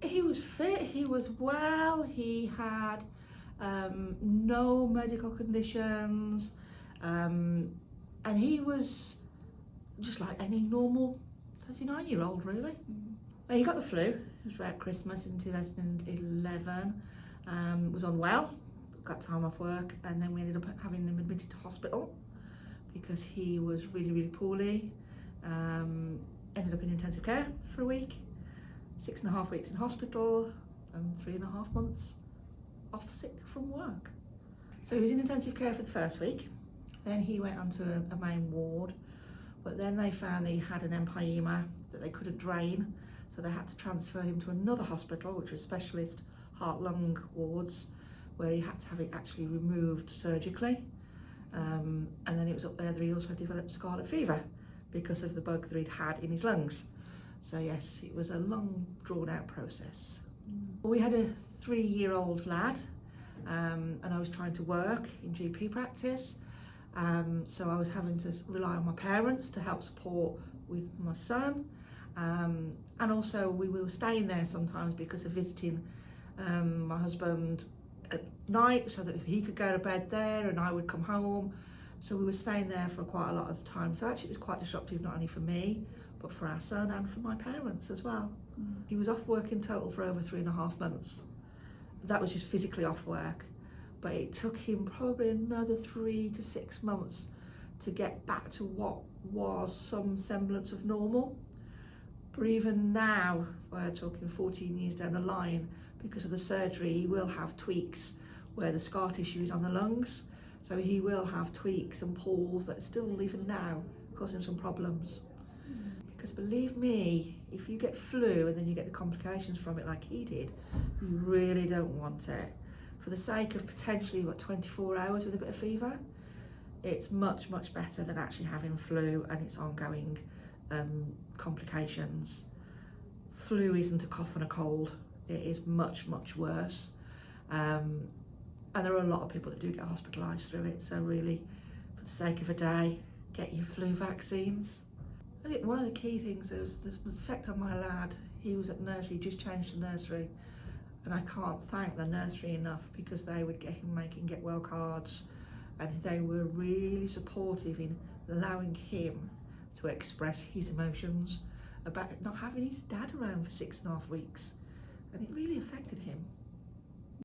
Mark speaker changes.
Speaker 1: He was fit, he was well, he had no medical conditions, and he was just like any normal 39-year-old really. He got the flu, it was around Christmas in 2011, was unwell, got time off work, and then we ended up having him admitted to hospital because he was really, really poorly. Ended up in intensive care for a week, 6.5 weeks in hospital, and 3.5 months off sick from work. So he was in intensive care for the first week, then he went onto a main ward, but then they found that he had an empyema that they couldn't drain, so they had to transfer him to another hospital, which was specialist heart-lung wards, where he had to have it actually removed surgically. And then it was up there that he also developed scarlet fever because of the bug that he'd had in his lungs. So yes, it was a long, drawn-out process. We had a 3-year-old lad, and I was trying to work in GP practice, so I was having to rely on my parents to help support with my son, and also we were staying there sometimes because of visiting my husband at night so that he could go to bed there and I would come home. So we were staying there for quite a lot of the time. So actually it was quite disruptive, not only for me, but for our son and for my parents as well. He was off work in total for over 3.5 months. That was just physically off work. But it took him probably another 3 to 6 months to get back to what was some semblance of normal. But even now, we're talking 14 years down the line, because of the surgery, he will have tweaks where the scar tissue is on the lungs. So he will have tweaks and pulls that still, even now, cause him some problems. Because believe me, if you get flu and then you get the complications from it like he did, you really don't want it. For the sake of potentially, 24 hours with a bit of fever, it's much, much better than actually having flu and its ongoing complications. Flu isn't a cough and a cold. It is much, much worse. And there are a lot of people that do get hospitalised through it. So really, for the sake of a day, get your flu vaccines. I think one of the key things is the effect on my lad. He was at nursery, just changed to nursery. And I can't thank the nursery enough, because they would get him making get well cards, and they were really supportive in allowing him to express his emotions about not having his dad around for 6.5 weeks. And it really affected him.